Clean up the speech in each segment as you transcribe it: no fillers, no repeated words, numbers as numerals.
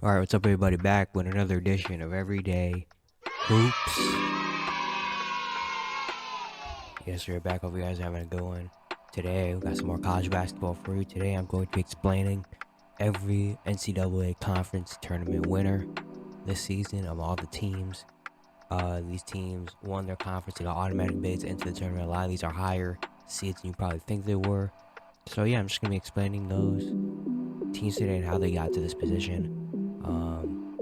Alright, what's up everybody, back with another edition of Everyday Hoops. Yes, we're back. Hope you guys are having a good one. Today, we got some more college basketball for you. Today, I'm going to be explaining every NCAA conference tournament winner this season of all the teams. These teams won their conference. They got automatic bids into the tournament. A lot of these are higher seeds than you probably think they were. So yeah, I'm just going to be explaining those teams today and how they got to this position.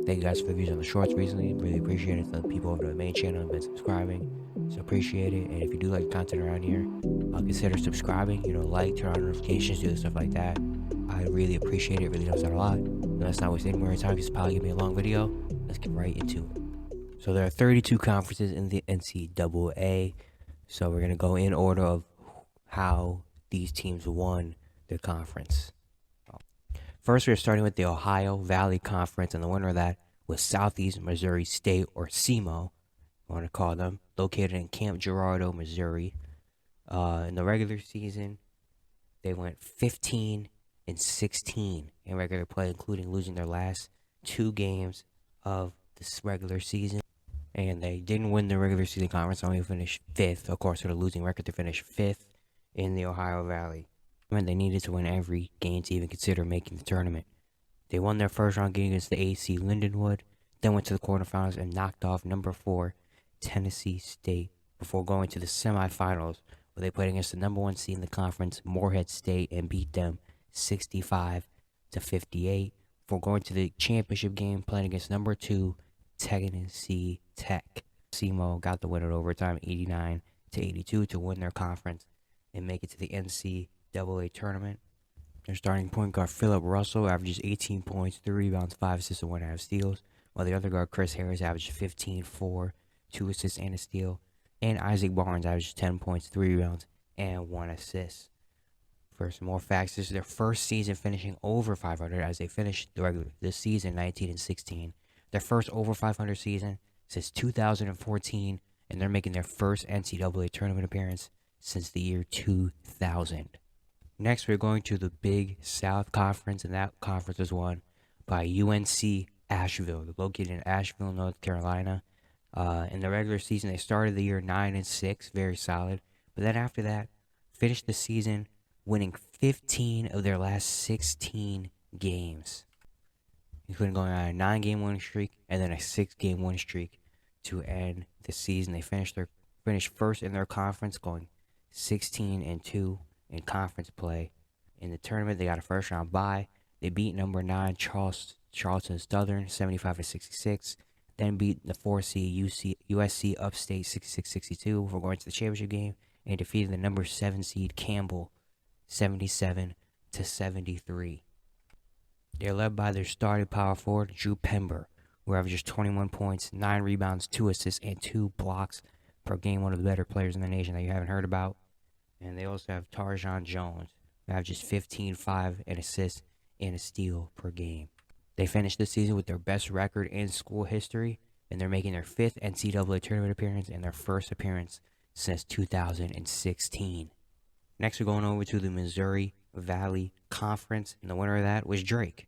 Thank you guys for the views on the shorts recently. Really appreciate it. The people over the main channel have been subscribing, so appreciate it. And if you do like content around here, consider subscribing. Like, turn on notifications, do stuff like that. I really appreciate it. Really helps out a lot. And let's not waste any more time because it's probably gonna be a long video. Let's get right into it. So there are 32 conferences in the NCAA. So we're gonna go in order of how these teams won their conference. First, we're starting with the Ohio Valley Conference, and the winner of that was Southeast Missouri State, or SEMO, I want to call them, located in Camp Girardeau, Missouri. In the regular season, they went 15-16 in regular play, including losing their last 2 games of this regular season. And they didn't win the regular season conference, only finished 5th. Of course, with a losing record, they finished 5th in the Ohio Valley. They needed to win every game to even consider making the tournament. They won their first round game against the AC Lindenwood, then went to the quarterfinals and knocked off number 4 Tennessee State before going to the semifinals, where they played against the number 1 seed in the conference, Morehead State, and beat them 65-58. Before going to the championship game, playing against number 2 Tennessee Tech. SEMO got the win in overtime, 89-82, to win their conference and make it to the NCAA tournament. Their starting point guard Philip Russell averages 18 points, 3 rebounds, 5 assists, and 1.5 steals, while the other guard Chris Harris averages 15, 4, 2 assists, and a steal, and Isaac Barnes averages 10 points, 3 rebounds, and 1 assist. For some more facts, this is their first season finishing over 500, as they finished this season 19-16. Their first over 500 season since 2014, and they're making their first NCAA tournament appearance since the year 2000. Next, we're going to the Big South Conference, and that conference was won by UNC Asheville. They're located in Asheville, North Carolina. In the regular season, they started the year 9-6, very solid. But then after that, finished the season winning 15 of their last 16 games, including going on a 9-game winning streak and then a 6-game winning streak to end the season. They finished first in their conference, going 16-2. in conference play. In the tournament, they got a first round bye. They beat number 9 Charleston Southern 75-66. Then beat the 4 seed USC Upstate 66-62 before going to the championship game, and defeated the number 7 seed Campbell 77-73. They're led by their starting power forward Drew Pember, who averages 21 points, 9 rebounds, 2 assists, and 2 blocks per game. One of the better players in the nation that you haven't heard about. And they also have Tarjon Jones, who averages 15, 5, and assists and a steal per game. They finished the season with their best record in school history, and they're making their 5th NCAA tournament appearance and their first appearance since 2016. Next, we're going over to the Missouri Valley Conference, and the winner of that was Drake.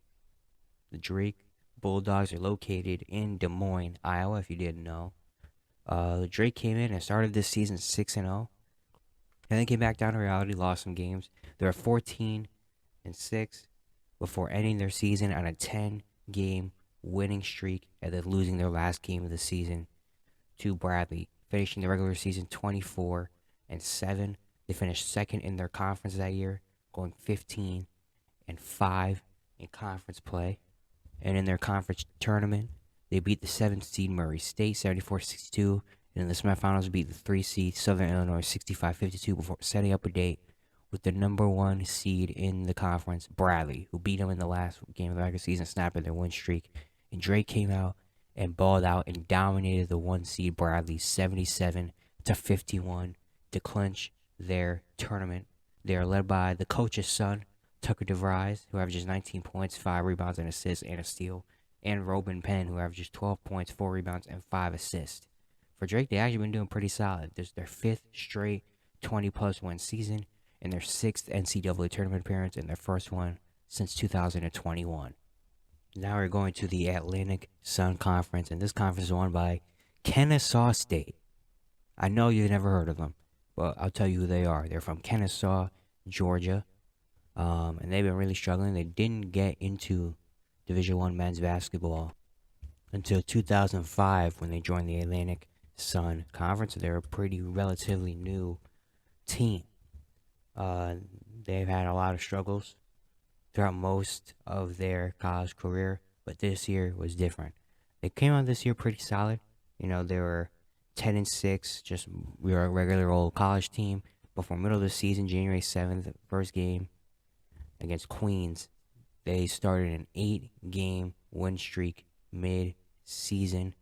The Drake Bulldogs are located in Des Moines, Iowa, if you didn't know. Drake came in and started this season 6-0. And then came back down to reality, lost some games. They were 14-6 before ending their season on a 10-game winning streak, and then losing their last game of the season to Bradley, finishing the regular season 24-7. They finished second in their conference that year, going 15-5 in conference play. And in their conference tournament, they beat the 7th seed Murray State 74-62. And in the semifinals, beat the 3 seed Southern Illinois 65-52 before setting up a date with the number 1 seed in the conference, Bradley, who beat them in the last game of the regular season, snapping their win streak. And Drake came out and balled out and dominated the 1 seed Bradley 77-51 to clinch their tournament. They are led by the coach's son, Tucker DeVries, who averages 19 points, 5 rebounds, and assists, and a steal, and Robin Penn, who averages 12 points, 4 rebounds, and 5 assists. For Drake, they actually been doing pretty solid. This is their 5th straight 20-plus win season, and their 6th NCAA tournament appearance, and their first one since 2021. Now we're going to the Atlantic Sun Conference, and this conference is won by Kennesaw State. I know you've never heard of them, but I'll tell you who they are. They're from Kennesaw, Georgia, and they've been really struggling. They didn't get into Division I men's basketball until 2005 when they joined the Atlantic Sun Conference. They're a pretty relatively new team. They've had a lot of struggles throughout most of their college career, but this year was different. They came out this year pretty solid. They were 10-6, just we were a regular old college team. Before middle of the season, January 7th, first game against Queens, they started an 8-game win streak mid-season,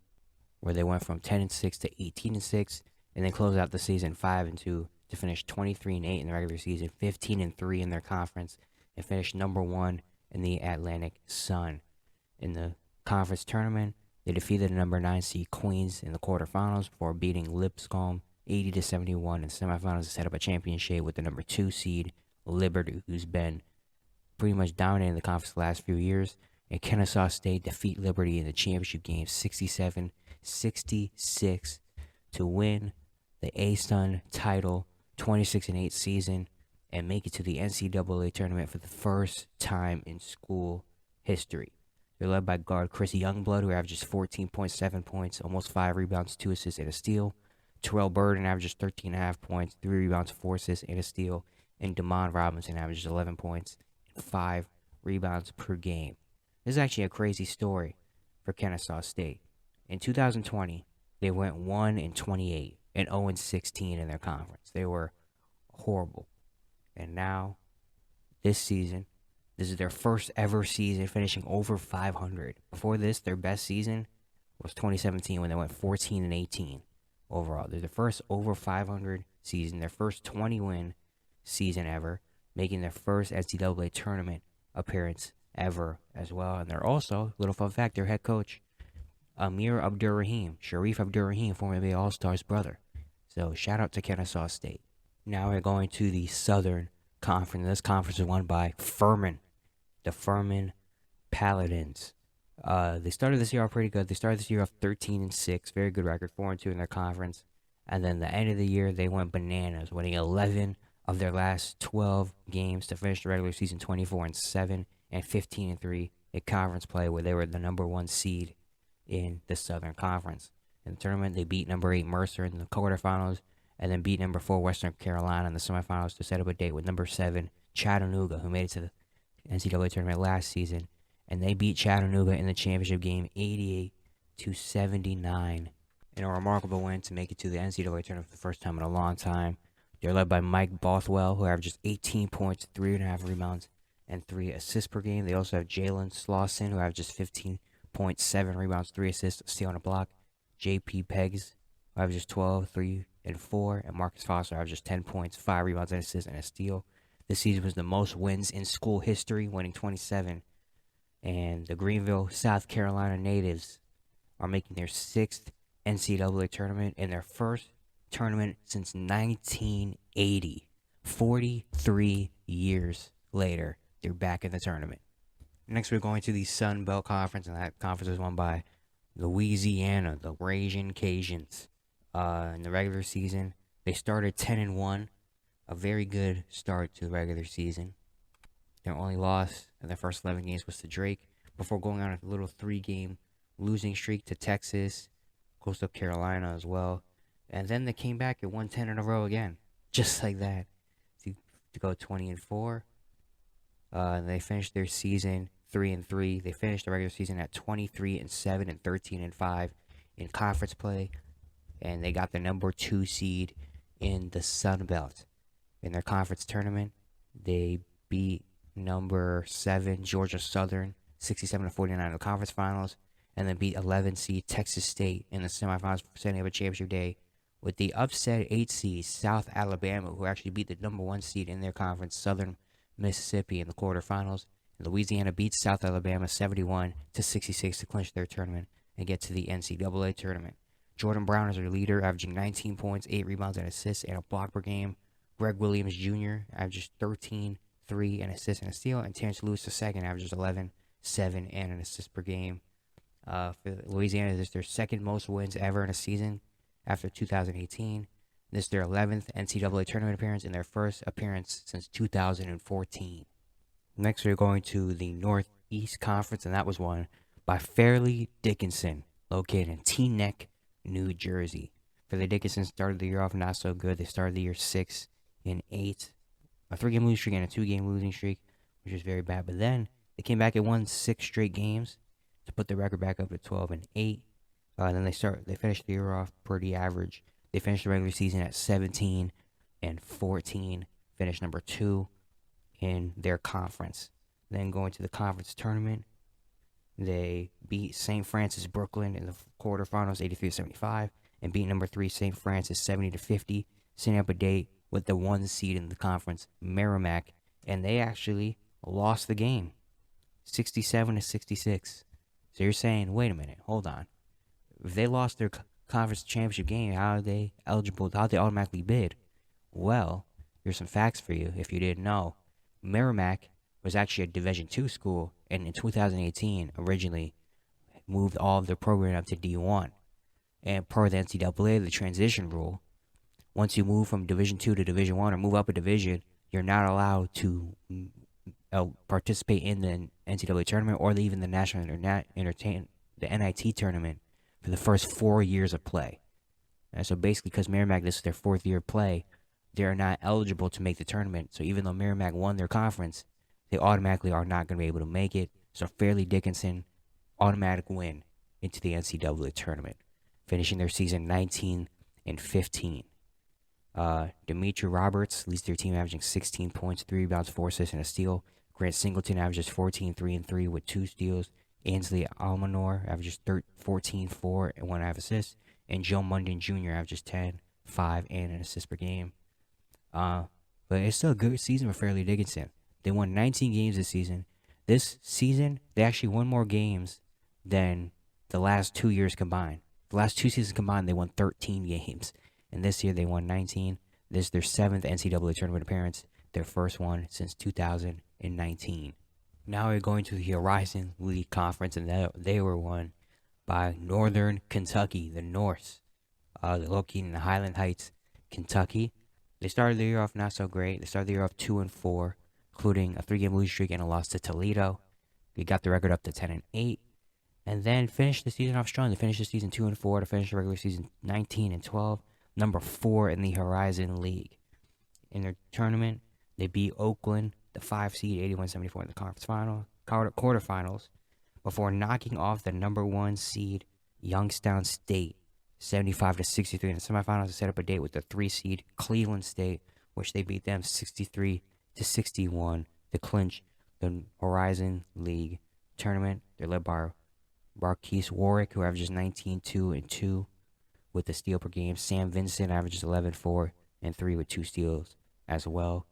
where they went from 10-6 to 18-6, and then closed out the season 5-2 to finish 23-8 in the regular season, 15-3 in their conference, and finished number 1 in the Atlantic Sun. In the conference tournament, they defeated the number 9 seed Queens in the quarterfinals before beating Lipscomb 80-71 in the semifinals to set up a championship with the number 2 seed Liberty, who's been pretty much dominating the conference the last few years. And Kennesaw State defeat Liberty in the championship game 67-66 to win the A-Sun title 26-8 season and make it to the NCAA tournament for the first time in school history. They're led by guard Chris Youngblood, who averages 14.7 points, almost 5 rebounds, 2 assists, and a steal. Terrell Burden averages 13.5 points, 3 rebounds, 4 assists, and a steal. And Damon Robinson averages 11 points, 5 rebounds per game. This is actually a crazy story for Kennesaw State. In 2020, they went 1-28 and 0-16 in their conference. They were horrible. And now, this season, this is their first ever season finishing over 500. Before this, their best season was 2017 when they went 14-18 overall. They're the first over 500 season, their first 20-win season ever, making their first NCAA tournament appearance ever as well. And they're also, little fun fact, their head coach, Sharif Abdur-Rahim, former NBA All-Star's brother. So shout out to Kennesaw State. Now we're going to the Southern Conference. This conference is won by Furman, the Furman Paladins. They started this year off pretty good. They started this year off 13-6, very good record, 4-2 in their conference. And then the end of the year, they went bananas, winning 11 of their last 12 games to finish the regular season 24-7 and 15-3 in conference play, where they were the number 1 seed in the Southern Conference. In the tournament, they beat number 8 Mercer in the quarterfinals, and then beat number 4 Western Carolina in the semifinals to set up a date with number 7 Chattanooga, who made it to the NCAA tournament last season. And they beat Chattanooga in the championship game 88-79 in a remarkable win to make it to the NCAA tournament for the first time in a long time. They're led by Mike Bothwell, who averages 18 points, 3.5 rebounds, and 3 assists per game. They also have Jalen Slauson, who averages 15.7 rebounds, 3 assists, a steal, and a block. J.P. Peggs, who averages 12, 3, and 4, and Marcus Foster averages 10 points, 5 rebounds, and assists, and a steal. This season was the most wins in school history, winning 27. And the Greenville, South Carolina natives are making their 6th NCAA tournament and their first tournament since 1980. 43 years later, they're back in the tournament. Next, we're going to the Sun Belt Conference, and that conference is won by Louisiana, the Ragin' Cajuns. In the regular season, they started 10-1, a very good start to the regular season. Their only loss in their first 11 games was to Drake, before going on a little 3-game losing streak to Texas, Coastal Carolina as well. And then they came back and won 10 in a row again, just like that, to go 20-4. They finished their season 3-3. They finished the regular season at 23-7 and 13-5 in conference play, and they got the number 2 seed in the Sun Belt. In their conference tournament, they beat number 7 Georgia Southern 67-49 in the conference finals, and then beat 11 seed Texas State in the semifinals, setting up a championship day with the upset 8 seed South Alabama, who actually beat the number 1 seed in their conference, Southern Mississippi, in the quarterfinals. And Louisiana beat South Alabama 71-66 to clinch their tournament and get to the NCAA tournament. Jordan Brown is their leader, averaging 19 points, 8 rebounds and assists, and a block per game. Greg Williams Jr. averages 13, 3, and assists and a steal, and Terrence Lewis II averages 11 7 and an assist per game. For Louisiana, this is their second most wins ever in a season after 2018. This is their 11th NCAA tournament appearance and their first appearance since 2014. Next, we're going to the Northeast Conference, and that was won by Fairleigh Dickinson, located in Teaneck, New Jersey. Fairleigh Dickinson started the year off not so good. They started the year 6-8, a 3-game losing streak and a 2-game losing streak, which was very bad. But then they came back and won 6 straight games to put the record back up to 12-8. Then they finished the year off pretty average. They finished the regular season at 17-14, finished number 2 in their conference. Then going to the conference tournament, they beat St. Francis Brooklyn in the quarterfinals 83-75 and beat number 3 St. Francis 70-50, setting up a date with the 1 seed in the conference, Merrimack, and they actually lost the game 67-66. So you're saying, wait a minute, hold on. If they lost their conference championship game, how are they eligible? How they automatically bid? Well, here's some facts for you if you didn't know. Merrimack was actually a Division II school, and in 2018, originally moved all of their program up to D1. And per the NCAA, the transition rule, once you move from Division II to Division I or move up a division, you're not allowed to participate in the NCAA tournament or even the National the NIT tournament for the first 4 years of play. And so basically, because Merrimack, this is their 4th year of play, they're not eligible to make the tournament. So even though Merrimack won their conference, they automatically are not going to be able to make it. So Fairleigh Dickinson, automatic win into the NCAA tournament, finishing their season 19-15. Demetri Roberts leads their team, averaging 16 points, 3 rebounds, 4 assists, and a steal. Grant Singleton averages 14, 3, and 3 with 2 steals. Ainsley Almanor averages 14, 4, and 1.5 assists. And Joe Munden Jr. averages 10, 5, and an assist per game. But it's still a good season for Fairleigh Dickinson. They won 19 games this season. This season, they actually won more games than the last 2 years combined. The last 2 seasons combined, they won 13 games. And this year, they won 19. This is their 7th NCAA tournament appearance, their first one since 2019. Now we're going to the Horizon League Conference, and they were won by Northern Kentucky, the Norse. They're located in Highland Heights, Kentucky. They started the year off not so great. They started the year off 2-4, including a 3-game losing streak and a loss to Toledo. They got the record up to 10-8, and then finished the season off strong. They finished the season 2-4 to finish the regular season 19-12, number 4 in the Horizon League. In their tournament, they beat Oakland, the 5 seed, 81-74 in the conference quarterfinals, before knocking off the number 1 seed Youngstown State 75-63 in the semifinals to set up a date with the 3 seed Cleveland State, which they beat them 63-61 to clinch the Horizon League tournament. They're led by Marquise Warwick, who averages 19, 2, and 2 with a steal per game. Sam Vincent averages 11, 4, and 3 with 2 steals as well.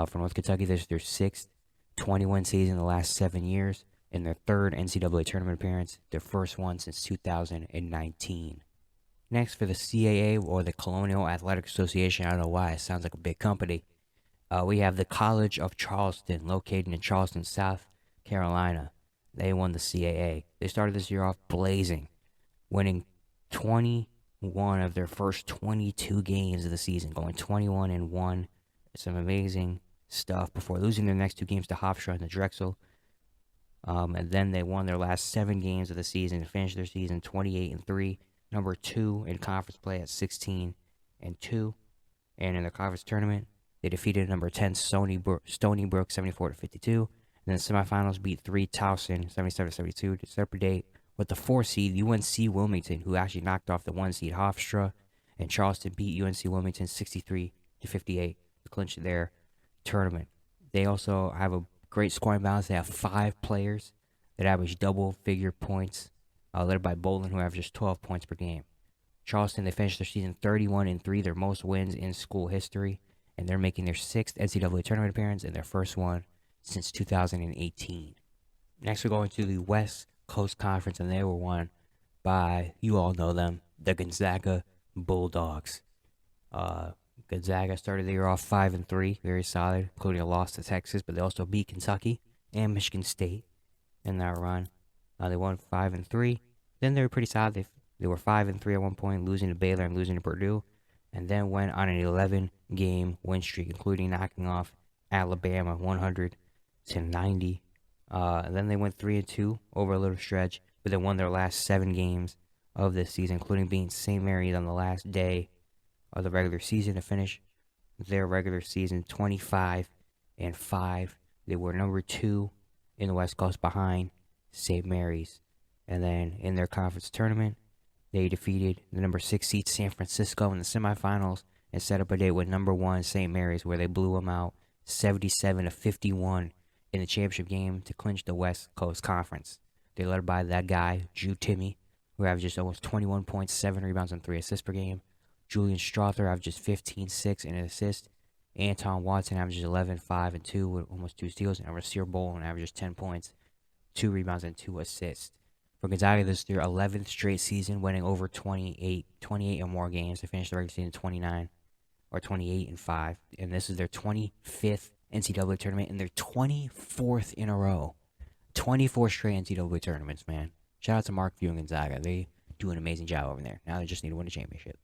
For North Kentucky, this is their 6th 21 season in the last 7 years, and their 3rd NCAA tournament appearance, their first one since 2019. Next, for the CAA, or the Colonial Athletic Association, I don't know why, it sounds like a big company, we have the College of Charleston, located in Charleston, South Carolina. They won the CAA. They started this year off blazing, winning 21 of their first 22 games of the season, going 21-1. Some amazing stuff before losing their next 2 games to Hofstra and the Drexel. And then they won their last 7 games of the season to finish their season 28-3, number 2 in conference play at 16-2. And in the conference tournament, they defeated number 10 Stony Brook 74-52. And then the semifinals beat 3 Towson 77-72 to set up a date with the 4 seed UNC Wilmington, who actually knocked off the 1 seed Hofstra. And Charleston beat UNC Wilmington 63-58 to clinch their tournament. They also have a great scoring balance. They have 5 players that average double-figure points, led by Bolin, who averages 12 points per game. Charleston, they finished their season 31-3, their most wins in school history, and they're making their 6th NCAA tournament appearance and their first one since 2018. Next, we're going to the West Coast Conference, and they were won by, you all know them, the Gonzaga Bulldogs. Gonzaga started the year off 5-3, very solid, including a loss to Texas, but they also beat Kentucky and Michigan State. in that run. They won 5-3. Then they were pretty solid. They were 5-3 at one point, losing to Baylor and losing to Purdue, and then went on an 11-game win streak, including knocking off Alabama 100-90. Then they went 3-2 over a little stretch, but they won their last 7 games of this season, including beating St. Mary's on the last day of the regular season to finish their regular season 25-5. They were number 2 in the West Coast behind St. Mary's. And then in their conference tournament, they defeated the number 6 seed San Francisco in the semifinals and set up a date with number 1 St. Mary's, where they blew them out 77-51 in the championship game to clinch the West Coast Conference. They led by that guy, Drew Timme, who averages almost 21 points, 7 rebounds, and 3 assists per game. Julian Strother averages 15, 6, and an assist. Anton Watson averages 11, 5, and 2 with almost 2 steals. And Rasir Bolin averages 10 points, 2 rebounds, and 2 assists. For Gonzaga, this is their 11th straight season, winning over 28 or more games to finish the regular season 29 or 28-5. And this is their 25th NCAA tournament and their 24th in a row. 24 straight NCAA tournaments, man. Shout out to Mark Few and Gonzaga. They do an amazing job over there. Now they just need to win a championship.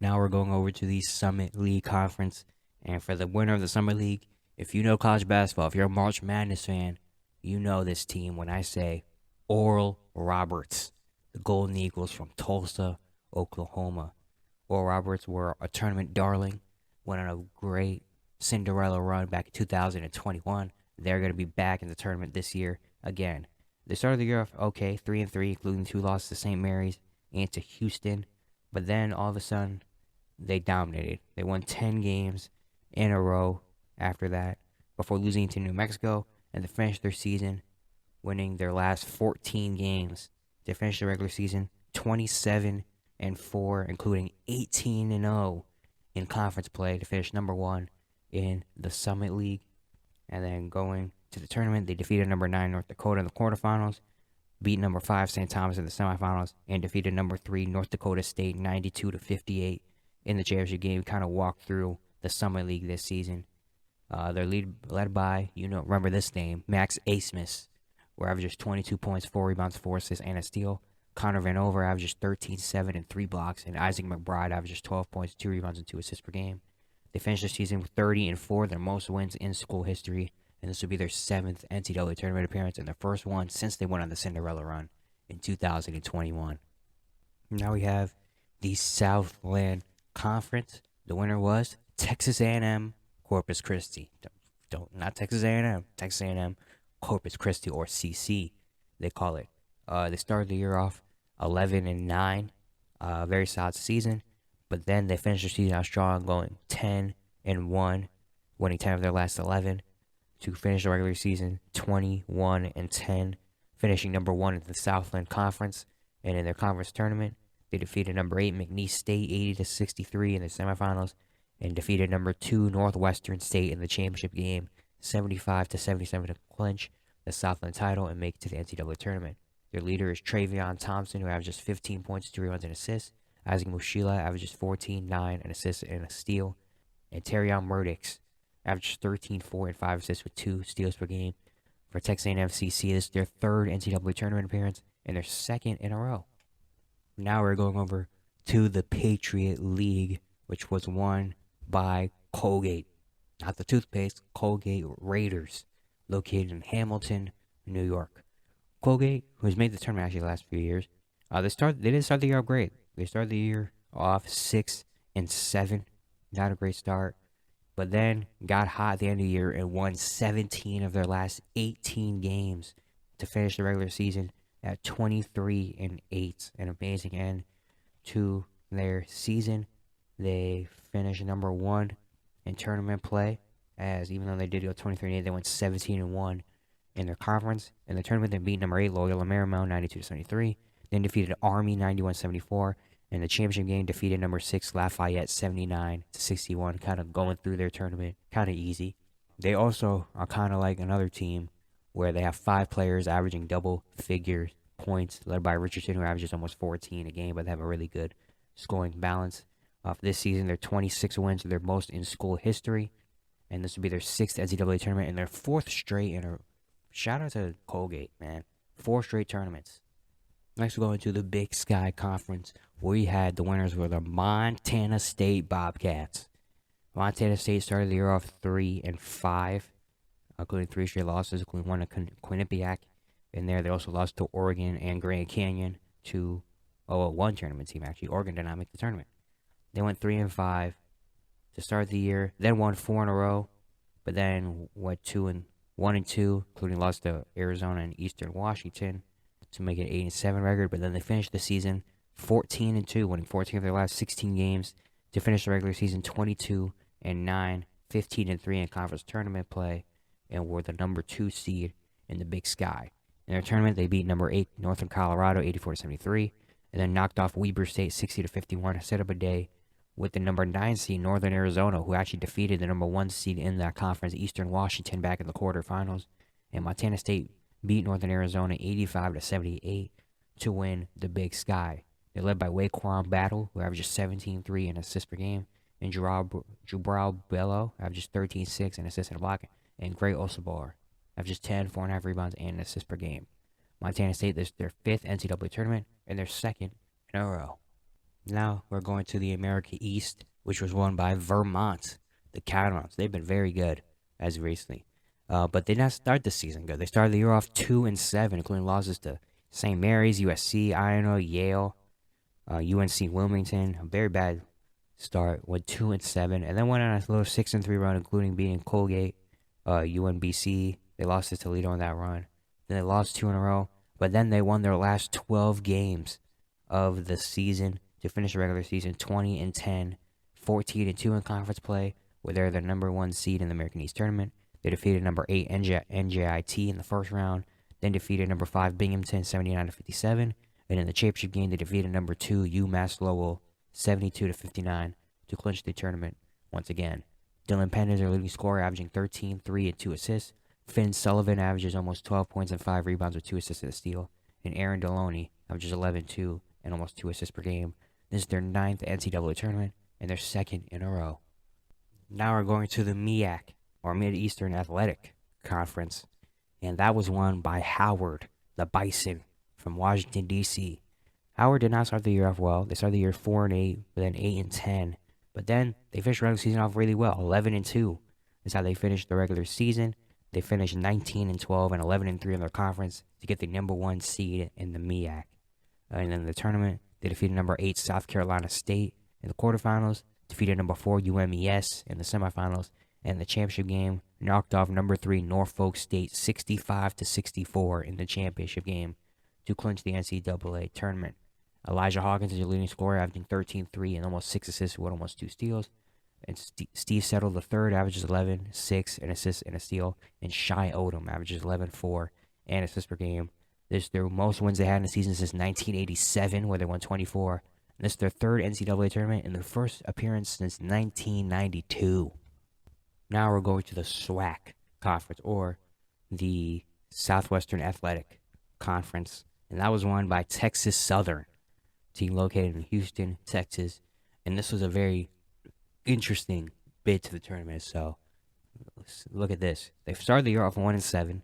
Now we're going over to the Summit League Conference. And for the winner of the Summit League, if you know college basketball, if you're a March Madness fan, you know this team when I say Oral Roberts, the Golden Eagles from Tulsa, Oklahoma. Oral Roberts were a tournament darling, went on a great Cinderella run back in 2021. They're going to be back in the tournament this year again. They started the year off okay, 3-3, including 2 losses to St. Mary's and to Houston. But then all of a sudden, they dominated. They won 10 games in a row after that, before losing to New Mexico, and to finish their season winning their last 14 games to finish the regular season 27-4, including 18-0 in conference play to finish number 1 in the Summit League. And then going to the tournament, they defeated number 9 North Dakota in the quarterfinals, beat number 5 St. Thomas in the semifinals, and defeated number 3 North Dakota State 92-58 in the championship game. Kind of walked through the Summit League this season. They're led by, remember this name, Max Asmus, who averages 22 points, 4 rebounds, 4 assists, and a steal. Connor Vanover averages 13, 7, and 3 blocks, and Isaac McBride averages 12 points, 2 rebounds, and 2 assists per game. They finished the season with 30-4, their most wins in school history, and this will be their 7th NCAA tournament appearance and their first one since they went on the Cinderella run in 2021. Now we have the Southland Conference. The winner was Texas A&M Corpus Christi. Not Texas A&M. Texas A&M Corpus Christi, or CC, they call it. They started the year off 11-9, very solid season. But then they finished their season out strong, going 10-1, winning 10 of their last 11 to finish the regular season 21-10, finishing number 1 in the Southland Conference. And in their conference tournament, they defeated number 8 McNeese State 80-63 in the semifinals, and defeated number 2 Northwestern State in the championship game 75-77 to clinch the Southland title and make it to the NCAA tournament. Their leader is Travion Thompson, who averages 15 points, 2 rebounds, and assists. Isaac Mushila averages 14, 9, an assist, and a steal. And Terrion Murdix averages 13, 4, and 5 assists with 2 steals per game. For Texas A&M CC, this is their 3rd NCAA tournament appearance and their 2nd in a row. Now we're going over to the Patriot League, which was won by Colgate. Not the toothpaste, Colgate Raiders, located in Hamilton, New York. Colgate, who has made the tournament actually the last few years, they didn't start the year off great. They started the year off 6-7, not a great start, but then got hot at the end of the year and won 17 of their last 18 games to finish the regular season at 23-8, an amazing end to their season. They finished number 1 in tournament play, as even though they did go 23-8, they went 17-1 in their conference. In the tournament, they beat number 8 Loyola Marymount 92-73, then defeated Army 91-74. In the championship game, defeated number 6 Lafayette 79-61, kind of going through their tournament kind of easy. They also are kind of like another team where they have 5 players averaging double-figure points, led by Richardson, who averages almost 14 a game, but they have a really good scoring balance. For this season, they're 26 wins, their most in school history, and this will be their 6th NCAA tournament and their 4th straight. Shout out to Colgate, man. 4 straight tournaments. Next, we're going to the Big Sky Conference, where we had the winners were the Montana State Bobcats. Montana State started the year off 3-5, including 3 straight losses, including one to Quinnipiac. In there, they also lost to Oregon and Grand Canyon one tournament team, actually. Oregon did not make the tournament. They went 3-5 to start the year, then won 4 in a row, but then went 1-2, including lost to Arizona and Eastern Washington to make it 8-7 record. But then they finished the season 14-2, winning 14 of their last 16 games to finish the regular season 22-9, 15-3 in conference tournament play, and were the number 2 seed in the Big Sky. In their tournament, they beat number 8 Northern Colorado 84-73, and then knocked off Weber State 60-51 to set up a day with the number 9 seed Northern Arizona, who actually defeated the number 1 seed in that conference, Eastern Washington, back in the quarterfinals. And Montana State beat Northern Arizona 85-78 to win the Big Sky. They're led by Waquan Battle, who averages 17-3 and assists per game, and Jubral Bello averages 13-6 and assists and blocking, and Gray Osabar averages 10, 4.5 rebounds, and an assist per game. Montana State, this is their 5th NCAA tournament, and their 2nd in a row. Now we're going to the America East, which was won by Vermont, the Catamounts. They've been very good as of recently, but they did not start the season good. They started the year off 2-7, including losses to St. Mary's, USC, Iowa, Yale, UNC Wilmington. A very bad start. Went 2-7, and then went on a little 6-3 run, including beating Colgate, UNBC. They lost to Toledo in that run. Then they lost 2 in a row, but then they won their last 12 games of the season to finish the regular season 20-10, 14-2 in conference play, where they're the number 1 seed in the American East Tournament. They defeated number 8 NJIT in the first round, then defeated number 5 Binghamton 79-57, and in the championship game they defeated number 2 UMass Lowell 72-59 to clinch the tournament once again. Dylan Penn is their leading scorer, averaging 13, 3, and 2 assists. Finn Sullivan averages almost 12 points and 5 rebounds with 2 assists and a steal. And Aaron Deloney averages 11, 2, and almost 2 assists per game. This is their 9th NCAA tournament and their 2nd in a row. Now we're going to the MEAC, or Mid-Eastern Athletic Conference. And that was won by Howard, the Bison, from Washington, D.C. Howard did not start the year off well. They started the year 4-8, but then 8-10. But then they finished the regular season off really well, 11-2. That's how they finished the regular season. They finished 19-12 and 11-3 in their conference to get the number 1 seed in the MEAC. And in the tournament, they defeated number 8 South Carolina State in the quarterfinals, defeated number 4 UMES in the semifinals, and the championship game knocked off number 3 Norfolk State 65-64 in the championship game to clinch the NCAA tournament. Elijah Hawkins is your leading scorer, averaging 13-3 and almost 6 assists with almost 2 steals. And Steve Settle III averages 11, 6, and assists and a steal. And Shai Odom averages 11, 4, and assists per game. This is their most wins they had in the season since 1987, where they won 24. And this is their 3rd NCAA tournament and their first appearance since 1992. Now we're going to the SWAC Conference, or the Southwestern Athletic Conference. And that was won by Texas Southern, team located in Houston, Texas. And this was a very interesting bid to the tournament. So let's look at this. They started the year off 1-7.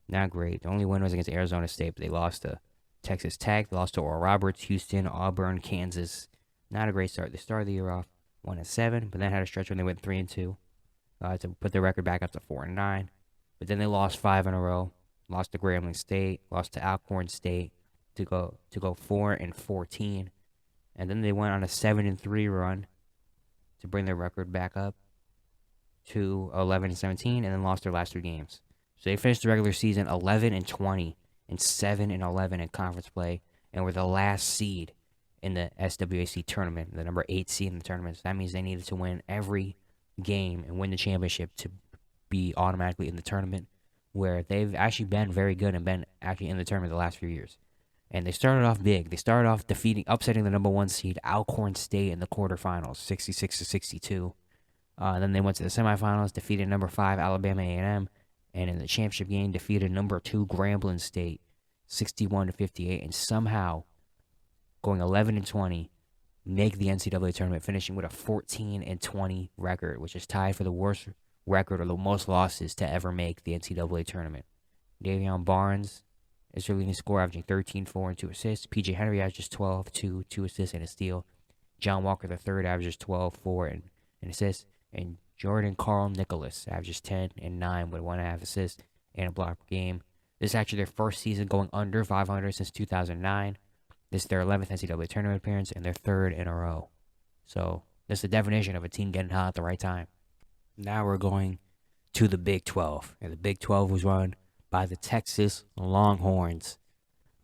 Not great. The only win was against Arizona State, but they lost to Texas Tech. They lost to Oral Roberts, Houston, Auburn, Kansas. Not a great start. They started the year off 1-7, but then had a stretch when they went 3-2 to put their record back up to 4-9. But then they lost 5 in a row. Lost to Grambling State, lost to Alcorn State to go 4-14, and then they went on a 7-3 run to bring their record back up to 11-17, and then lost their last 3 games. So they finished the regular season 11-20 and 7-11 in conference play, and were the last seed in the SWAC tournament, the number 8 seed in the tournament. So that means they needed to win every game and win the championship to be automatically in the tournament, where they've actually been very good and been actually in the tournament the last few years. And they started off big. They started off upsetting the number 1 seed, Alcorn State, in the quarterfinals, 66-62. Then they went to the semifinals, defeated number 5 Alabama A&M, and in the championship game defeated number 2 Grambling State, 61-58, and somehow going 11-20, make the NCAA tournament, finishing with a 14-20 record, which is tied for the worst record or the most losses to ever make the NCAA tournament. Davion Barnes is their leading scorer, averaging 13, 4, and 2 assists. PJ Henry averages 12, 2, 2 assists, and a steal. John Walker III averages 12, 4, and an assist. And Jordan Carl Nicholas averages 10 and 9 with 1.5 assists and a block per game. This is actually their first season going under 500 since 2009. This is their 11th NCAA tournament appearance and their third in a row. So this is the definition of a team getting hot at the right time. Now we're going to the Big 12. And the Big 12 was run by the Texas Longhorns.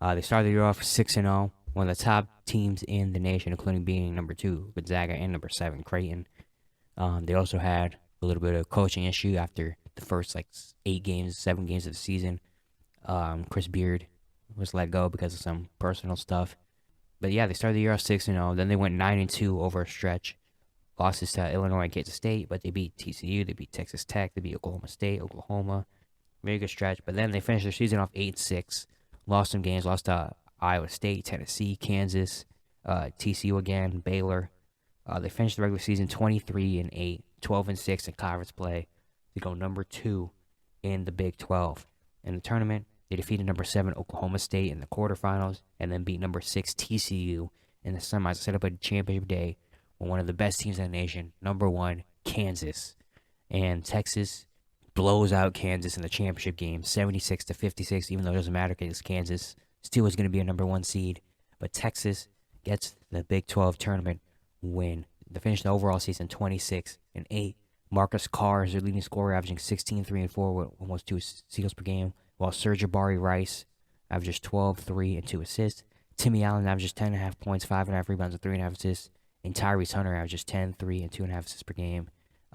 They started the year off 6-0, one of the top teams in the nation, including being number 2, Gonzaga, and number 7, Creighton. They also had a little bit of coaching issue after the first 7 games of the season. Chris Beard was let go because of some personal stuff. But yeah, they started the year off 6-0. Then they went 9-2 over a stretch. Losses to Illinois and Kansas State, but they beat TCU, they beat Texas Tech, they beat Oklahoma State, Oklahoma. Very good stretch. But then they finished their season off 8-6. Lost some games. Lost to Iowa State, Tennessee, Kansas, TCU again, Baylor. They finished the regular season 23-8, 12-6 in conference play. They go number 2 in the Big 12. In the tournament, they defeated number 7 Oklahoma State in the quarterfinals, and then beat number 6 TCU in the semis. Set up a championship day with one of the best teams in the nation, number 1 Kansas, and Texas blows out Kansas in the championship game, 76-56. Even though it doesn't matter because Kansas still is going to be a number 1 seed, but Texas gets the Big 12 tournament win. They finished the overall season 26-8. Marcus Carr is their leading scorer, averaging 16, 3, and 4 with almost 2 steals per game, while Serge Jabari Rice averages 12, 3, and 2 assists. Timmy Allen averages 10.5 points, 5.5 rebounds, and 3.5 assists. And Tyrese Hunter averages 10, 3, and 2.5 assists per game.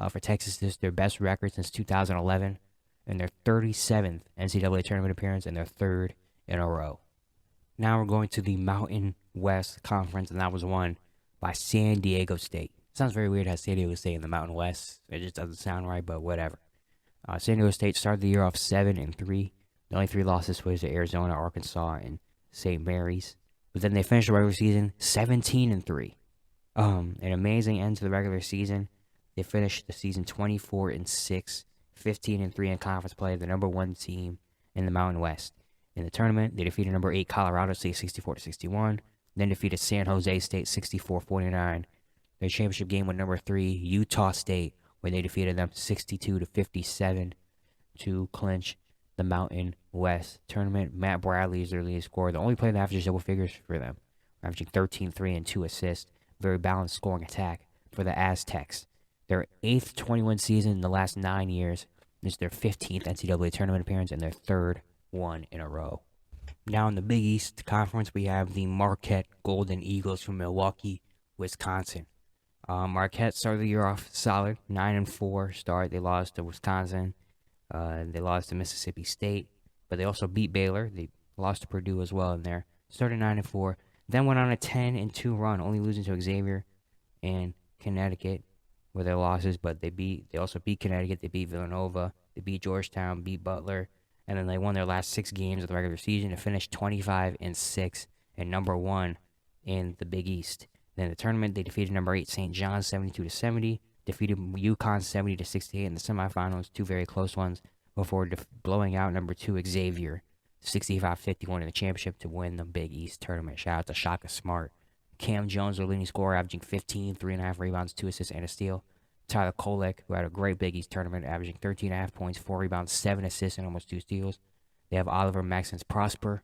For Texas, this is their best record since 2011, and their 37th NCAA tournament appearance, and their 3rd in a row. Now we're going to the Mountain West Conference, and that was won by San Diego State. Sounds very weird to have San Diego State in the Mountain West. It just doesn't sound right, but whatever. San Diego State started the year off 7-3. The only 3 losses was to Arizona, Arkansas, and St. Mary's. But then they finished the regular season 17-3. An amazing end to the regular season. They finished the season 24-6, 15-3 in conference play, the number 1 team in the Mountain West. In the tournament, they defeated number 8 Colorado State 64-61, then defeated San Jose State 64-49. Their championship game with number 3 Utah State, where they defeated them 62-57 to clinch the Mountain West tournament. Matt Bradley is their leading scorer, the only player that averages double figures for them, averaging 13, 3, and 2 assists. Very balanced scoring attack for the Aztecs. Their 8th 21 season in the last 9 years. This is their 15th NCAA tournament appearance and their 3rd one in a row. Now in the Big East Conference, we have the Marquette Golden Eagles from Milwaukee, Wisconsin. Marquette started the year off solid, 9-4 start. They lost to Wisconsin. They lost to Mississippi State, but they also beat Baylor. They lost to Purdue as well in there. Started 9-4, then went on a 10-2 run, only losing to Xavier and Connecticut with their losses. But they also beat Connecticut. They beat Villanova. They beat Georgetown. Beat Butler, and then they won their last 6 games of the regular season to finish 25-6 and number 1 in the Big East. Then in the tournament, they defeated number 8 St. John's 72-70, defeated UConn 70-68 in the semifinals, 2 very close ones, before blowing out number 2 Xavier 65-51 in the championship to win the Big East tournament. Shout out to Shaka Smart. Cam Jones, their leading scorer, averaging 15, 3.5 rebounds, 2 assists, and a steal. Tyler Kolek, who had a great Big East tournament, averaging 13.5 points, 4 rebounds, 7 assists, and almost 2 steals. They have Oliver Maxence Prosper,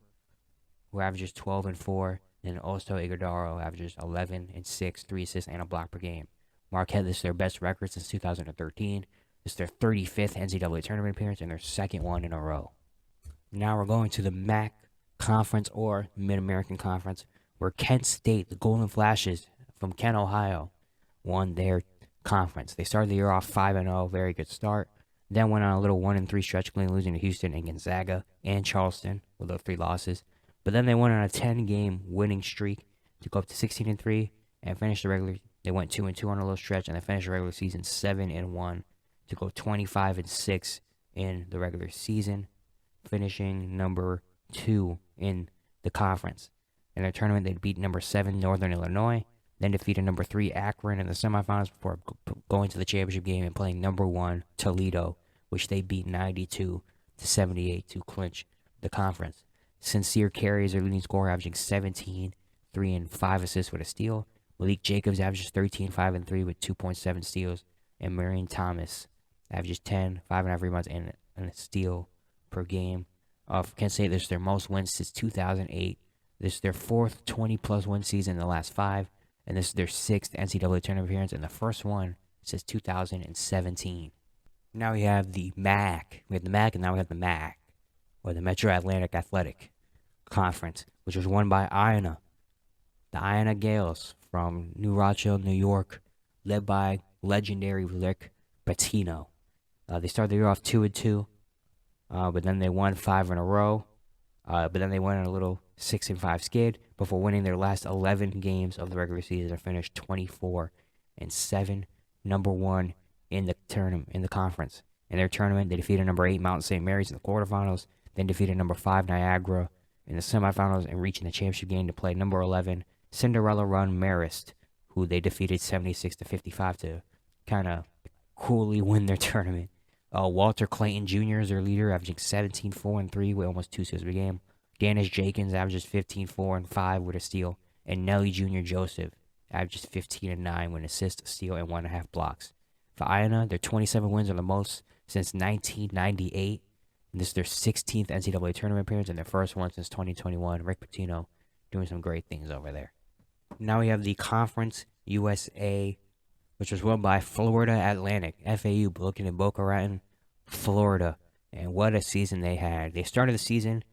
who averages 12-4, and also Iguodaro averages 11-6, 3 assists, and a block per game. Marquette, this is their best record since 2013. This is their 35th NCAA tournament appearance and their 2nd one in a row. Now we're going to the MAC Conference, or Mid-American Conference, where Kent State, the Golden Flashes from Kent, Ohio, won their conference. They started the year off 5-0, very good start. Then went on a little 1-3 stretch, including losing to Houston and Gonzaga and Charleston with those 3 losses. But then they went on a 10-game winning streak to go up to 16-3 and finish the regular. They went 2-2 on a little stretch, and they finished the regular season 7-1 to go 25-6 in the regular season, finishing number 2 in the conference. In their tournament, they beat number 7 Northern Illinois, then defeated number 3 Akron in the semifinals before going to the championship game and playing number 1 Toledo, which they beat 92-78 to clinch the conference. Sincere Carey is their leading scorer, averaging 17, 3 and 5 assists with a steal. Malik Jacobs averages 13, 5 and 3 with 2.7 steals. And Marion Thomas averages 10, 5.5 rebounds, and a steal per game. Kansas State, this is their most wins since 2008. This is their fourth 20-plus win season in the last 5. And this is their 6th NCAA tournament appearance and the first one since 2017. Now we have the MAC. We have the MAC, and now we have the MAC, or the Metro Atlantic Athletic Conference, which was won by Iona. The Iona Gales from New Rochelle, New York, led by legendary Rick Pitino. They started the year off 2-2, but then they won 5 in a row. But then they went on a little 6-5 skid before winning their last 11 games of the regular season and finished 24-7, number 1 in the tournament, in the conference. In their tournament, they defeated number 8 Mountain St. Mary's in the quarterfinals, then defeated number 5 Niagara in the semifinals, and reaching the championship game to play number 11 Cinderella Run Marist, who they defeated 76-55 to kind of coolly win their tournament. Walter Clayton Jr. is their leader, averaging 17, 4 and 3 with almost 2 steals per game. Dennis Jenkins averages 15, 4 and 5 with a steal, and Nelly Jr. Joseph averages 15 and 9 with an assist, a steal, and 1.5 blocks. For Iona, their 27 wins are the most since 1998. And this is their 16th NCAA tournament appearance and their first one since 2021. Rick Pitino doing some great things over there. Now we have the Conference USA, which was won by Florida Atlantic, FAU, looking in Boca Raton, Florida. And what a season they had. They started the season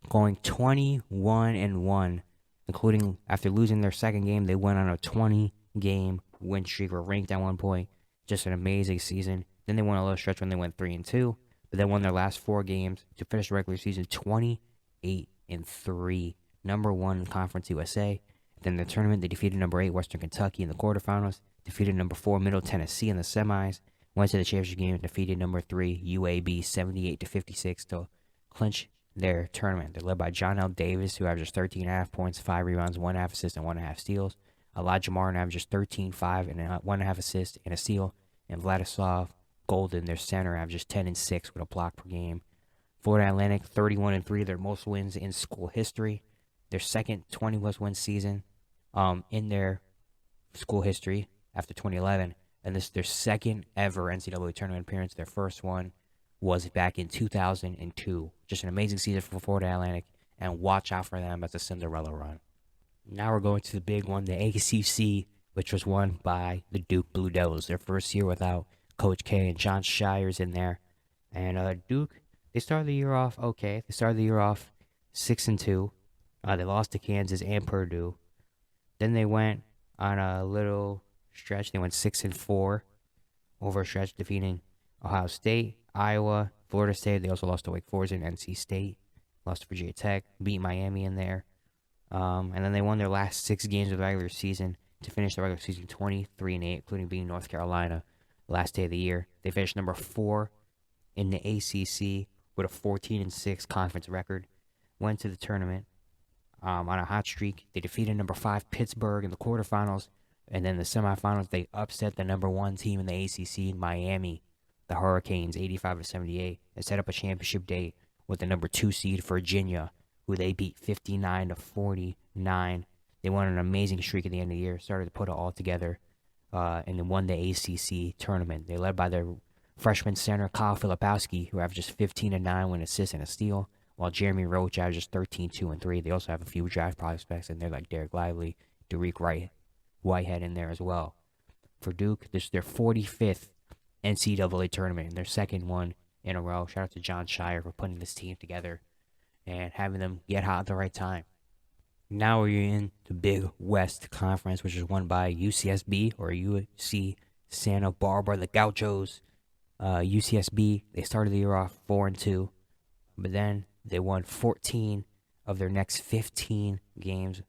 going 21-1, including after losing their second game, they went on a 20-game win streak, were ranked at one point. Just an amazing season. Then they won a little stretch when they went 3-2, but they won their last 4 games to finish the regular season 28-3, number 1 in Conference USA. Then the tournament, they defeated number 8 Western Kentucky in the quarterfinals, defeated number 4 Middle Tennessee in the semis, went to the championship game and defeated number 3 UAB 78-56 to clinch their tournament. They're led by John L. Davis, who averages 13.5 points, 5 rebounds, 1.5 assists, and 1.5 steals. Elijah Martin averages 13, 5, and 1.5 assists and a steal. And Vladislav Golden, their center, averages 10 and 6 with a block per game. Florida Atlantic, 31-3, their most wins in school history. Their second 20-plus win season in their school history after 2011. And this is their second ever NCAA tournament appearance. Their first one was back in 2002. Just an amazing season for Florida Atlantic. And watch out for them as a Cinderella run. Now we're going to the big one, the ACC, which was won by the Duke Blue Devils. Their first year without Coach K and John Shire's in there. And Duke, they started the year off okay. They started the year off 6-2. They lost to Kansas and Purdue. Then they went on a little stretch. They went 6-4 over a stretch, defeating Ohio State, Iowa, Florida State. They also lost to Wake Forest and NC State. Lost to Virginia Tech, beat Miami in there. And then they won their last 6 games of the regular season to finish the regular season 23-8, including beating North Carolina last day of the year. They finished number 4 in the ACC with a 14-6 conference record. Went to the tournament on a hot streak. They defeated number 5 Pittsburgh in the quarterfinals, and then the semifinals they upset the number 1 team in the ACC, Miami, the Hurricanes, 85-78, and set up a championship date with the number 2 seed Virginia, who they beat 59-49. They won an amazing streak at the end of the year, started to put it all together, and then won the ACC tournament. They led by their freshman center, Kyle Filipowski, who averages 15-9 with an assist and a steal, while Jeremy Roach averages 13, 2, and 3. They also have a few draft prospects in there like Derek Lively, Derek Whitehead in there as well. For Duke, this is their 45th NCAA tournament and their second one in a row. Shout out to John Shire for putting this team together and having them get hot at the right time. Now we're in the Big West Conference, which is won by UCSB, or UC Santa Barbara, the Gauchos. UCSB, they started the year off 4-2, but then they won 14 of their next 15 games.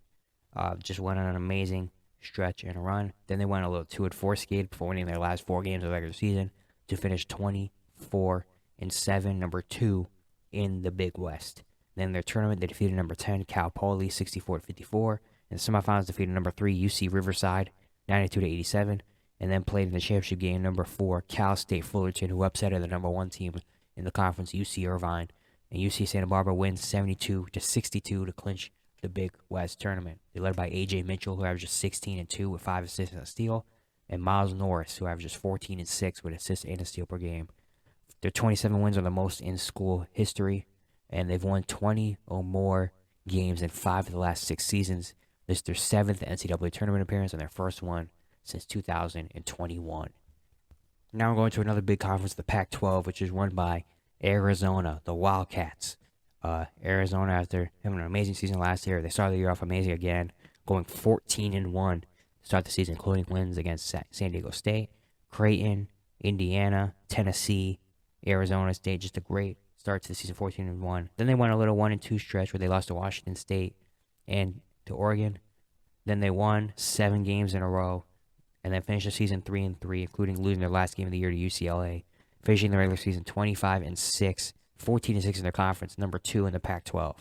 Just went on an amazing stretch and a run. Then they went a little 2-4 skid before winning their last 4 games of the regular season to finish 24-7, number 2 in the Big West. Then their tournament, they defeated number 10 Cal Poly 64-54. In the semifinals, defeated number 3 UC Riverside 92-87, and then played in the championship game number 4 Cal State Fullerton, who upset the number 1 team in the conference, UC Irvine, and UC Santa Barbara wins 72-62 to clinch the Big West tournament. They led by A.J. Mitchell, who averages 16 and 2 with 5 assists and a steal, and Miles Norris, who averages 14 and 6 with assists and a steal per game. Their 27 wins are the most in school history, and they've won 20 or more games in 5 of the last 6 seasons. This is their 7th NCAA tournament appearance and their first one since 2021. Now we're going to another big conference, the Pac-12, which is run by Arizona, the Wildcats. Arizona, after having an amazing season last year, they started the year off amazing again, going 14-1 to start the season, including wins against San Diego State, Creighton, Indiana, Tennessee, Arizona State. Just a great start to the season, 14-1. Then they went a little 1-2 stretch where they lost to Washington State and to Oregon. Then they won 7 games in a row, and then finished the season 3-3, including losing their last game of the year to UCLA, finishing the regular season 25-6, 14-6 in their conference, number 2 in the Pac-12.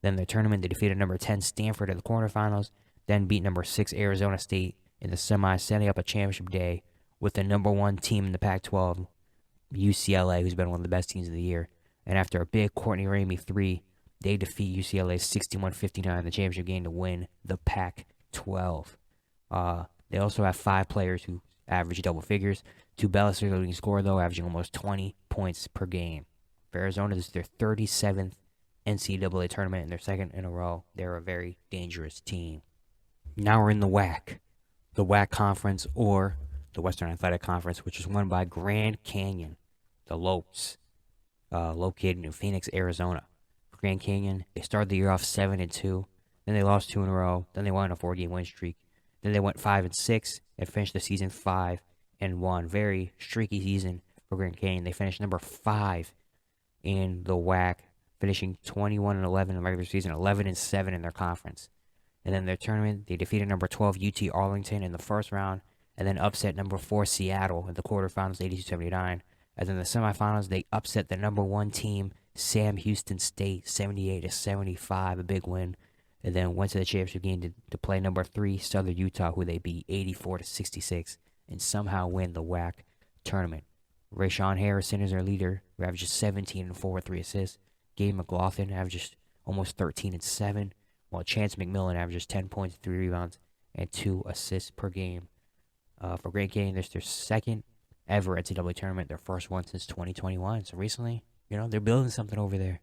Then the tournament, they defeated number 10 Stanford in the quarterfinals, then beat number 6 Arizona State in the semis, setting up a championship day with the number 1 team in the Pac-12, UCLA, who's been one of the best teams of the year. And after a big Courtney Ramey 3, they defeat UCLA 61-59 in the championship game to win the Pac-12. They also have 5 players who average double figures. 2 Bellister, the leading scorer, though, averaging almost 20 points per game. For Arizona, this is their 37th NCAA tournament and their 2nd in a row. They're a very dangerous team. Now we're in the WAC. The WAC Conference, or the Western Athletic Conference, which is won by Grand Canyon, the Lopes, located in Phoenix, Arizona. For Grand Canyon, they started the year off 7-2. Then they lost 2 in a row. Then they went on a 4-game win streak. Then they went 5-6 and finished the season 5-1. Very streaky season for Grand Canyon. They finished number 5 in the WAC, finishing 21-11 in the regular season, 11-7 in their conference. And then their tournament, they defeated number 12 UT Arlington in the first round, and then upset number 4 Seattle in the quarterfinals, 82-79. And then the semifinals, they upset the number 1 team, Sam Houston State, 78-75, a big win. And then went to the championship game to play number 3 Southern Utah, who they beat 84-66, and somehow win the WAC tournament. Rayshawn Harrison is their leader, who averages 17-4 with 3 assists. Gabe McLaughlin averages almost 13-7, while Chance McMillan averages 10 points, 3 rebounds, and 2 assists per game. For Grand Canyon, this is their 2nd ever NCAA tournament, their first one since 2021. So recently, they're building something over there.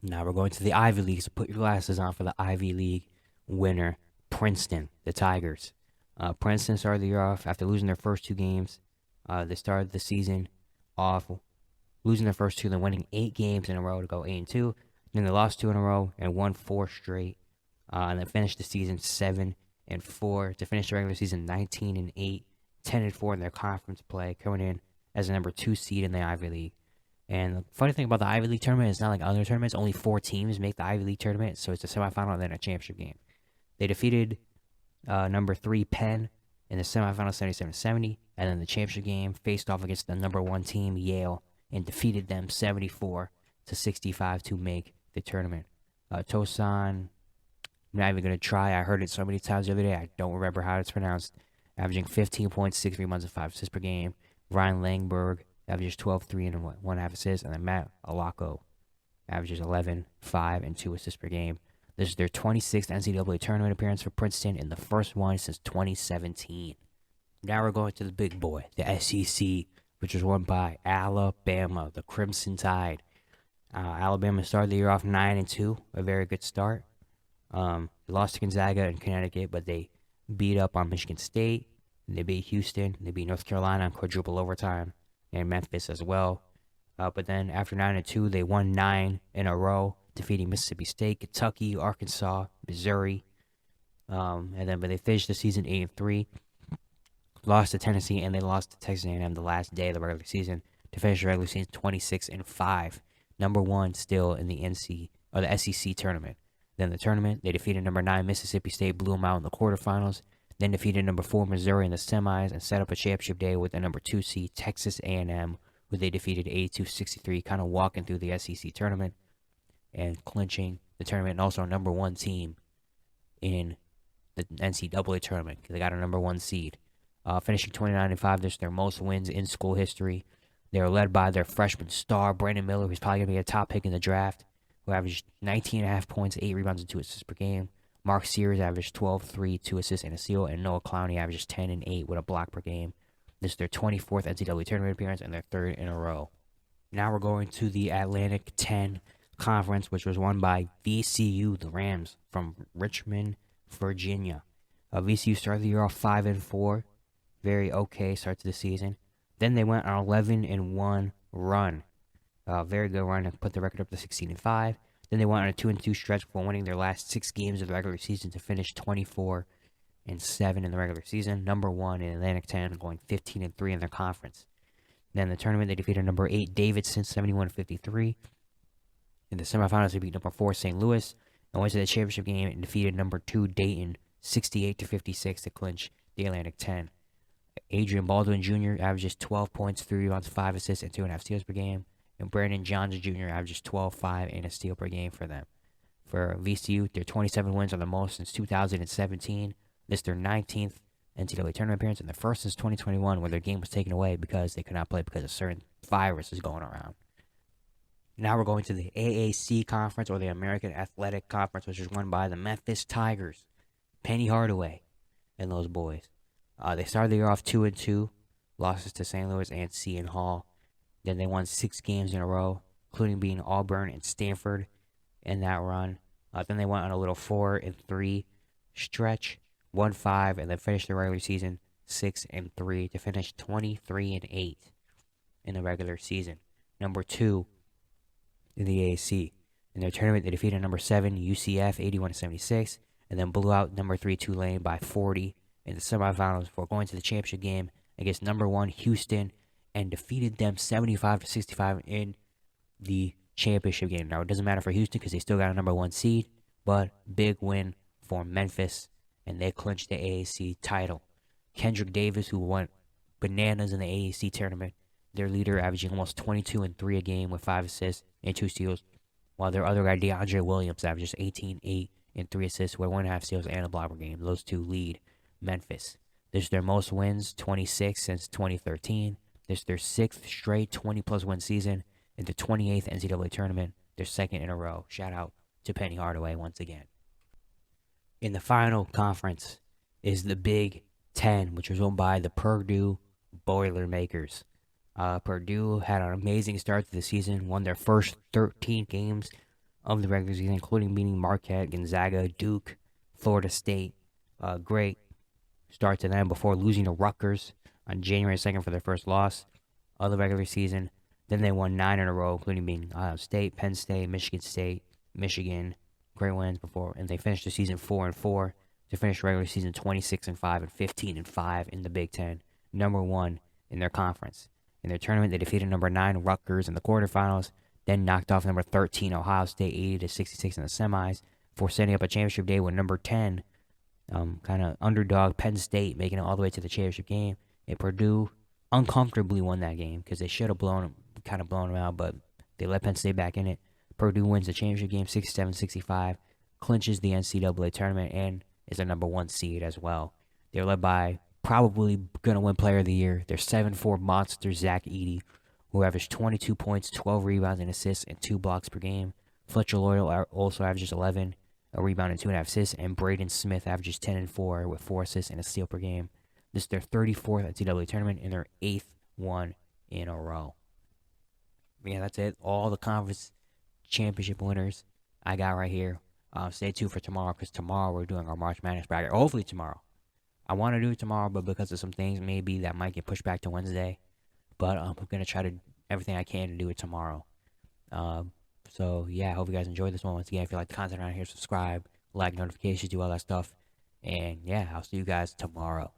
Now we're going to the Ivy League, so put your glasses on for the Ivy League winner, Princeton, the Tigers. Princeton started the year off after losing their first 2 games. They started the season off losing their first 2, then winning 8 games in a row to go 8-2. Then they lost 2 in a row and won 4 straight. And then finished the season 7-4 to finish the regular season 19-8, 10-4 in their conference play, coming in as the number 2 seed in the Ivy League. And the funny thing about the Ivy League tournament is not like other tournaments. Only 4 teams make the Ivy League tournament, so it's a semifinal and then a championship game. They defeated number 3 Penn in the semifinal 77-70, and then the championship game faced off against the number 1 team, Yale, and defeated them 74-65 to make the tournament. Tosan, I'm not even going to try. I heard it so many times the other day, I don't remember how it's pronounced. Averaging 15 points, 6 rebounds, and 5 assists per game. Ryan Langberg averages 12, 3, and 1.5 assists. And then Matt Alako averages 11, 5, and 2 assists per game. This is their 26th NCAA tournament appearance for Princeton and the first one since 2017. Now we're going to the big boy, the SEC, which was won by Alabama, the Crimson Tide. Alabama started the year off 9-2, a very good start. They lost to Gonzaga and Connecticut, but they beat up on Michigan State. They beat Houston. They beat North Carolina on quadruple overtime, and Memphis as well. But then after 9-2, they won 9 in a row, defeating Mississippi State, Kentucky, Arkansas, Missouri. But they finished the season 8-3. Lost to Tennessee, and they lost to Texas A&M the last day of the regular season to finish the regular season 26-5. Number 1 still in the SEC tournament. Then the tournament, they defeated number 9 Mississippi State, blew them out in the quarterfinals. Then defeated number 4 Missouri in the semis and set up a championship day with the number 2 seed Texas A&M, who they defeated 82-63, kind of walking through the SEC tournament and clinching the tournament, and also number 1 team in the NCAA tournament. They got a number 1 seed. Finishing 29-5, this is their most wins in school history. They were led by their freshman star, Brandon Miller, who's probably going to be a top pick in the draft, who averaged 19.5 points, 8 rebounds, and 2 assists per game. Mark Sears averaged 12, 3, 2 assists, and a steal, and Noah Clowney averages 10 and 8 with a block per game. This is their 24th NCAA tournament appearance and their third in a row. Now we're going to the Atlantic 10 Conference, which was won by VCU, the Rams, from Richmond, Virginia. VCU started the year off 5-4, very okay start to the season. Then they went on 11-1 run, very good run, and put the record up to 16-5. Then they went on a 2-2 stretch before winning their last 6 games of the regular season to finish 24-7 in the regular season. Number 1 in Atlantic 10, going 15-3 in their conference. Then in the tournament, they defeated number 8 Davidson 71-53. In the semifinals, they beat number 4 St. Louis and went to the championship game and defeated number 2 Dayton 68-56 to clinch the Atlantic 10. Adrian Baldwin Jr. averages 12 points, 3 rebounds, 5 assists, and 2.5 steals per game. And Brandon Johns Jr. averages 12, 5, and a steal per game for them. For VCU, their 27 wins are the most since 2017. This is their 19th NCAA tournament appearance and the first since 2021 where their game was taken away because they could not play because a certain virus is going around. Now we're going to the AAC Conference, or the American Athletic Conference, which is won by the Memphis Tigers, Penny Hardaway, and those boys. They started the year off 2-2, losses to St. Louis and Seton Hall. Then they won 6 games in a row, including beating Auburn and Stanford in that run. Then they went on a little 4-3 stretch, 1-5, and then finished the regular season 6-3 to finish 23-8 in the regular season. Number 2 in the AAC. In their tournament, they defeated number 7 UCF 81-76, and then blew out number 3 Tulane by 40 in the semifinals before going to the championship game against number 1 Houston and defeated them 75-65 in the championship game. Now, it doesn't matter for Houston because they still got a number 1 seed, but big win for Memphis, and they clinched the AAC title. Kendrick Davis, who went bananas in the AAC tournament, their leader, averaging almost 22 and 3 a game with 5 assists and 2 steals, while their other guy, DeAndre Williams, averages 18, 8, and 3 assists with 1.5 steals and a block per game. Those two lead Memphis. This is their most wins, 26 since 2013. This is their 6th straight 20-plus win season in the 28th NCAA tournament, their 2nd in a row. Shout out to Penny Hardaway once again. In the final conference is the Big Ten, which was won by the Purdue Boilermakers. Purdue had an amazing start to the season, won their first 13 games of the regular season, including beating Marquette, Gonzaga, Duke, Florida State. Great start to them before losing to Rutgers on January 2nd for their first loss of the regular season. Then they won 9 in a row, including beating Ohio State, Penn State, Michigan. Great wins before, and they finished the season 4-4 to finish the regular season 26-5 and 15-5 in the Big Ten, number 1 in their conference. In their tournament, they defeated number 9 Rutgers in the quarterfinals, then knocked off number 13 Ohio State 80-66 in the semis, before setting up a championship day with number 10, kind of underdog Penn State, making it all the way to the championship game. And Purdue uncomfortably won that game because they should have blown them out, but they let Penn State back in it. Purdue wins the championship game 67-65, clinches the NCAA tournament, and is a number 1 seed as well. They're led by probably going to win player of the year. Their 7'4" monster, Zach Edey, who averaged 22 points, 12 rebounds and assists, and 2 blocks per game. Fletcher Loyal also averages 11, a rebound and 2.5 assists, and Braden Smith averages 10 and 4 with 4 assists and a steal per game. This is their 34th NCAA tournament and their 8th one in a row. Yeah, that's it. All the conference championship winners I got right here. Stay tuned for tomorrow, because tomorrow we're doing our March Madness bracket. Hopefully tomorrow. I want to do it tomorrow, but because of some things, maybe that might get pushed back to Wednesday. But I'm going to try to everything I can to do it tomorrow. So, yeah, I hope you guys enjoyed this one. Once again, if you like the content around here, subscribe, like, notifications, do all that stuff. And, yeah, I'll see you guys tomorrow.